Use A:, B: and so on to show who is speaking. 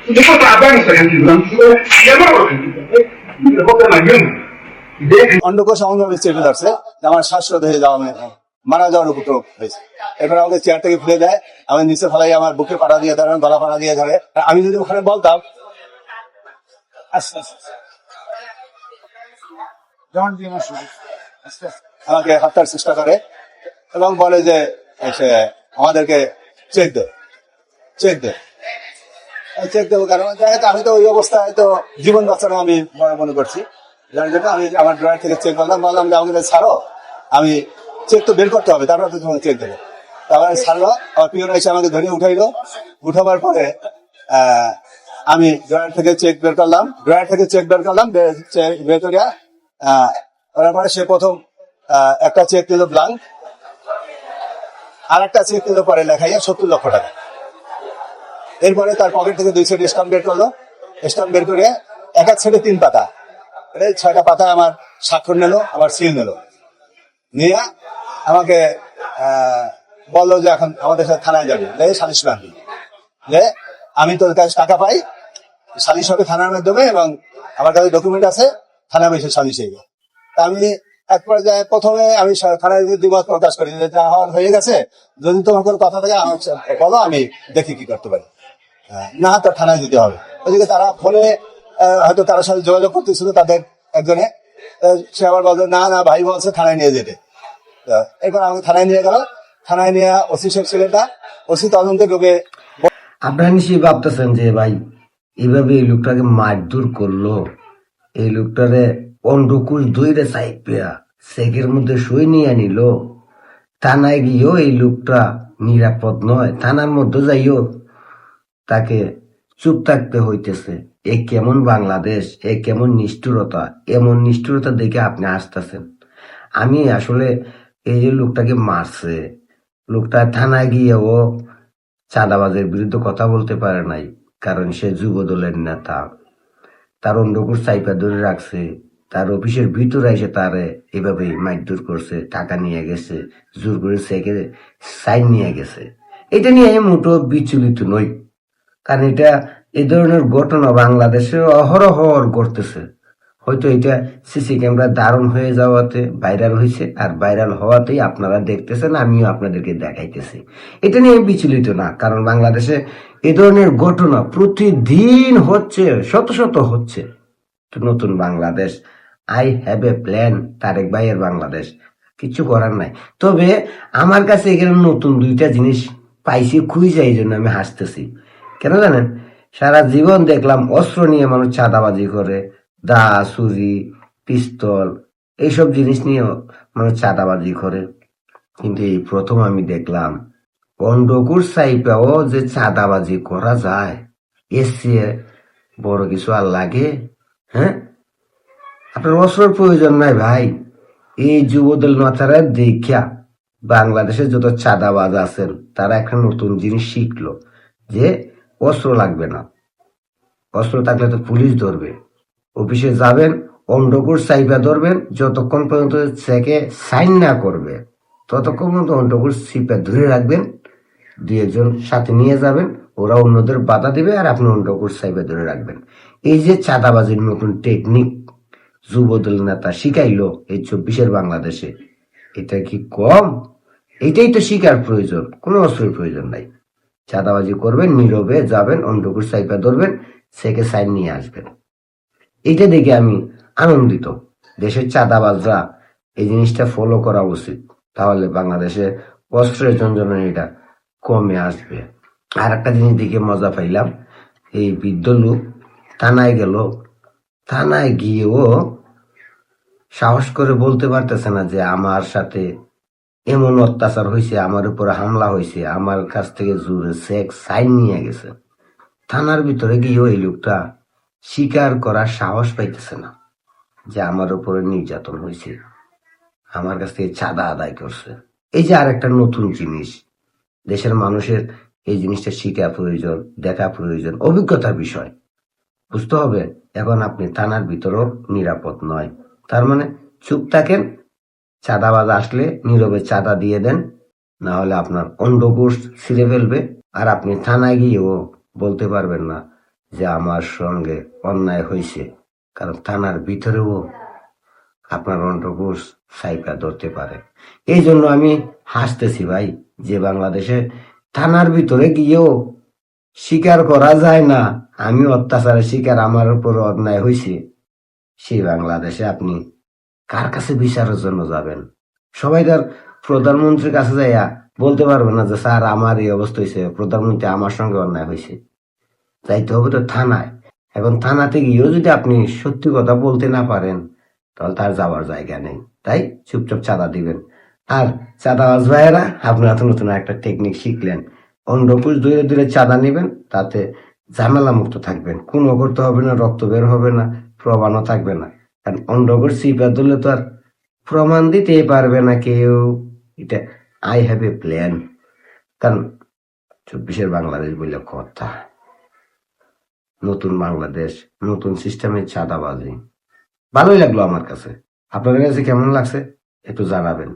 A: Después hablan
B: অন্ডকোষ এমনভাবে চেপে ধরছে যে আমার শ্বাসরোধ হয়ে যাওয়া মারা যাওয়ার উপক্রম হয়েছে। এরপর আমাকে চেয়ার থেকে ফেলে দেয়, আমি নিচে ফেলাই, আমার বুকে পাড়া দিয়ে ধরে, গলা পাড়া দিয়ে ধরে। আমি যদি ওখানে বলতাম আমাকে হত্যার চেষ্টা করে এবং বলে যে সে আমাদেরকে চেক দে, চেক দে, চেক দেবো। কারণ আমি তো ওই অবস্থায় তো জীবন বাঁচানো আমি মনে করছি, যার জন্য আমি আমার ড্রয়ার থেকে চেক করলাম, বললাম যে আমাকে ছাড়ো, আমি চেক তো বের করতে হবে, তারপর তো তোমাকে চেক দেবো। তারপরে ছাড়লো, আমার পিওন এসে আমাকে ধরে উঠাইলো। উঠাবার পরে আমি ড্রয়ার থেকে চেক বের করলাম, বের করিয়া করার পরে সে প্রথম একটা চেক দিল ব্লাঙ্ক, আর একটা চেক দিল পরে লেখাইয়া 70 লক্ষ টাকা। এরপরে তার পকেট থেকে 2 সেট স্টাম্প বের করলো, স্টাম্প বের করে এক সেটে 3 পাতা, 6টা পাতা আমার স্বাক্ষর নিল, আমার সিল নিল, নিয়ে আমাকে বললো যে এখন আমাদের সাথে থানায় যাবে, সালিশ বাঁধি, যে আমি তোর কাছে টাকা পাই, সালিশ হবে থানার মাধ্যমে এবং আমার কাছে ডকুমেন্ট আছে, থানা বসে সালিশ হয়ে গেল। আমি এক পর্যায়ে প্রথমে আমি থানায় দ্বিমত প্রকাশ করি যে যা হওয়ার হয়ে গেছে, যদি তোমার কোনো কথা থাকে আমার বলো, আমি দেখি কি করতে পারি, না তো থানায় যেতে হবে। ওদিকে তারা ফোনে হয়তো তার সাথে যোগাযোগ করতেছিল তাদের একজনে, সে আবার বলছে না না ভাই বলছে থানায় নিয়ে যেতে। এরপর আমাকে থানায় নিয়ে গেল, থানায় নিয়ে ওসি সাহেব ছেলেটা, ওসি তদন্তে ঢুকে।
C: আপনারা নিশ্চয়ই ভাবতেছেন যে ভাই এইভাবে এই লোকটাকে মারধর করলো, এই লোকটারে অন্ডকুশ দইরে চাইপিয়া সেকের মধ্যে সই নিয়ে নিল, থানায় গিয়েও এই লোকটা নিরাপদ নয়, থানার মধ্যে যাইও তাকে চুপ থাকতে হইতেছে। এ কেমন বাংলাদেশ, এ কেমন নিষ্ঠুরতা, এমন নিষ্ঠুরতা দেখে আপনি আসতেছেন। আমি আসলে এই যে লোকটাকে মারছে, লোকটা থানায় গিয়েও চাঁদাবাজের বিরুদ্ধে কথা বলতে পারে নাই, কারণ সে যুব দলের নেতা। তার অন্ডকুর চাইপা ধরে রাখছে, তার অফিসের ভিতরে এসে তারে এভাবে মারধর করছে, টাকা নিয়ে গেছে, জোর করে সেকে সাইন নিয়ে গেছে। এটা নিয়ে আমি মোটো বিচলিত নই, কারণ এটা এই ধরনের ঘটনা বাংলাদেশে অহরহ ঘটতেছে। হয়তো এটা সিসি ক্যামেরা দারুণ হয়ে যাওয়াতে ভাইরাল হয়েছে, আর ভাইরাল হওয়াতেই আপনারা দেখতেছেন, আমিও আপনাদেরকে দেখাইতেছি। এটা নিয়ে বিচলিত না, কারণ বাংলাদেশে এ ধরনের ঘটনা প্রতিদিন হচ্ছে, শত শত হচ্ছে। নতুন Bangladesh, I have a plan, Tarek ভাইয়ের বাংলাদেশ, কিছু করার নাই। তবে আমার কাছে এখানে নতুন 2টা জিনিস পাইছি, খুঁজে, এই জন্য আমি হাসতেছি। কেন জানেন? সারা জীবন দেখলাম অস্ত্র নিয়ে মানুষ চাঁদাবাজি করে, দা, ছুরি, পিস্তল, এইসব জিনিস নিয়ে মানুষ চাঁদাবাজি করে। কিন্তু এই প্রথম আমি দেখলাম অন্ডকুর সাইপাও যে চাঁদাবাজি করা যায়, এর চেয়ে বড় কিছু আর লাগে? হ্যাঁ, আপনার অস্ত্রের প্রয়োজন নাই ভাই। এই যুবদল নেতারা দেখা বাংলাদেশে যত চাঁদাবাজ আছেন তারা একটা নতুন জিনিস শিখলো, যে অস্ত্র লাগবে না। অস্ত্র থাকলে তো পুলিশ ধরবে। অফিসে যাবেন, অন্ডকুর সাইপা ধরবেন, যতক্ষণ পর্যন্ত চেকে সাইন না করবে ততক্ষণ পর্যন্ত অন্ডকুর সিপা ধরে রাখবেন, 2-1 সাথে নিয়ে যাবেন, ওরা অন্যদের বাধা দিবে আর আপনি অন্ডকুর সাইপা ধরে রাখবেন। এই যে চাঁদাবাজির নতুন টেকনিক যুবদল নেতা শিখাইলো এই 24-এর বাংলাদেশে, এটা কি কম? এটাই তো শিকার প্রয়োজন, কোনো অস্ত্রের প্রয়োজন নাই। চাঁদাবাজি করবেন, নীরবে যাবেন, অন্ডকুর সাইপা ধরবেন, সেকে সাইন নিয়ে আসবেন। এটা দেখে আমি আনন্দিত। দেশের চাঁদাবাজরা এই জিনিসটা ফলো করা উচিত, তাহলে বাংলাদেশে অস্ত্রের জঞ্জনানিটা কমে আসবে। আর একটা জিনিস দেখে মজা পাইলাম, এই বৃদ্ধ লোক থানায় গেল, থানায় গিয়েও সাহস করে বলতে পারতেছে না যে আমার সাথে এমন অত্যাচার হয়েছে, আমার উপর হামলা হয়েছে, আমার কাছ থেকে জোরে চেক সাইন নিয়ে গেছে। থানার ভিতরে গিয়েও এই লোকটা স্বীকার করার সাহস পাইতেছে না যে আমার উপরে নির্যাতন হয়েছে, আমার কাছ থেকে চাঁদা আদায় করছে। এই যে আরেকটা নতুন জিনিস, দেশের মানুষের এই জিনিসটা শিখা প্রয়োজন, দেখা প্রয়োজন, অভিজ্ঞতার বিষয়। বুঝতে হবে এখন আপনি থানার ভিতরেও নিরাপদ নয়। তার মানে চুপ থাকেন, চাঁদাবাজ আসলে নীরবে চাঁদা দিয়ে দেন, না হলে আপনার অন্ডকোষ ছিঁড়ে ফেলবে, আর আপনি থানায় গিয়েও বলতে পারবেন না যে আমার সঙ্গে অন্যায় হয়েছে, কারণ থানার ভিতরেও আপনার অন্ডকোষ সাইপা ধরতে পারে। এই জন্য আমি হাসতেছি ভাই, যে বাংলাদেশে থানার ভিতরে গিয়েও স্বীকার করা যায় না আমি অত্যাচারের শিকার, আমার উপর অন্যায় হয়েছে, সেই বাংলাদেশে আপনি কার কাছে বিচারের জন্য যাবেন? সবাই তার প্রধানমন্ত্রীর কাছে যাইয়া বলতে পারবে না যে স্যার আমার এই অবস্থা হয়েছে, প্রধানমন্ত্রী আমার সঙ্গে অন্যায় হয়েছে। যাইতে হবে তো থানায়। এখন থানাতে গিয়েও যদি আপনি সত্যি কথা বলতে না পারেন, তাহলে তার যাওয়ার জায়গা নেই। তাই চুপচাপ চাঁদা দিবেন। আর চাঁদাবাজ ভাইয়েরা, আপনারা তো নতুন একটা টেকনিক শিখলেন, অন্ডকোষ ধীরে ধীরে চাঁদা নেবেন, তাতে ঝামেলা মুক্ত থাকবেন, কোনো করতে হবে না, রক্ত বের হবে না, প্রমাণও থাকবে না। কারণ অন্ডকোষ চিপা দিলে তো আর প্রমাণ দিতেই পারবে না কেউ। এটা আই হ্যাভ এ প্ল্যান। কারণ 24-এর বাংলাদেশ বলে কথা, নতুন বাংলাদেশ, নতুন সিস্টেমের চাঁদাবাজি। ভালোই লাগলো আমার কাছে। আপনাদের কাছে কেমন লাগছে একটু জানাবেন।